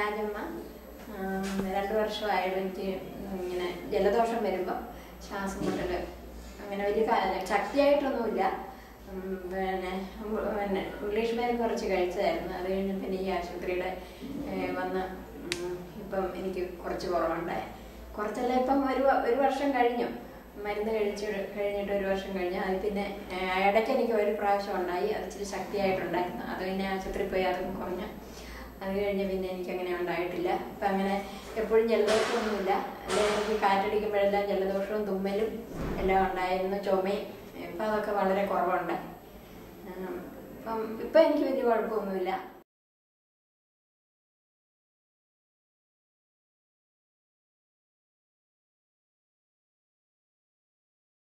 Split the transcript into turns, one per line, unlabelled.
രാജമ്മ 2 വർഷമായിട്ട് എനിക്ക് ഇങ്ങനെ ജലദോഷം വരുമ്പോൾ ശ്വാസം മുട്ടൽ അങ്ങനെ വലിയ ശക്തിയായിട്ടൊന്നുമില്ല. പിന്നെ ഇംഗ്ലീഷ് മരുന്ന് കുറച്ച് കഴിച്ചതായിരുന്നു. അത് കഴിഞ്ഞ് പിന്നെ ഈ ആശുപത്രിയുടെ വന്ന് ഇപ്പം എനിക്ക് കുറച്ച് കുറവുണ്ടായി. കുറച്ചല്ല, ഇപ്പം ഒരു വർഷം കഴിഞ്ഞു. മരുന്ന് കഴിഞ്ഞിട്ട് 1 വർഷം കഴിഞ്ഞു. അത് പിന്നെ ഇടയ്ക്ക് എനിക്ക് ഒരു പ്രാവശ്യം ഉണ്ടായി, അത് ഇച്ചിരി ശക്തിയായിട്ടുണ്ടായിരുന്നു. അത് പിന്നെ ആശുപത്രി പോയി അതും കുറഞ്ഞു. അത് കഴിഞ്ഞ് പിന്നെ എനിക്കങ്ങനെ ഉണ്ടായിട്ടില്ല. ഇപ്പം അങ്ങനെ എപ്പോഴും ജലദോഷമൊന്നുമില്ല. അല്ലെങ്കിൽ എനിക്ക് കാറ്റടിക്കുമ്പോഴെല്ലാം ജലദോഷവും തുമ്മലും എല്ലാം ഉണ്ടായിരുന്നു, ചുമയും. ഇപ്പം അതൊക്കെ വളരെ കുറവുണ്ട്. ഇപ്പം എനിക്ക് വലിയ കുഴപ്പമൊന്നുമില്ല.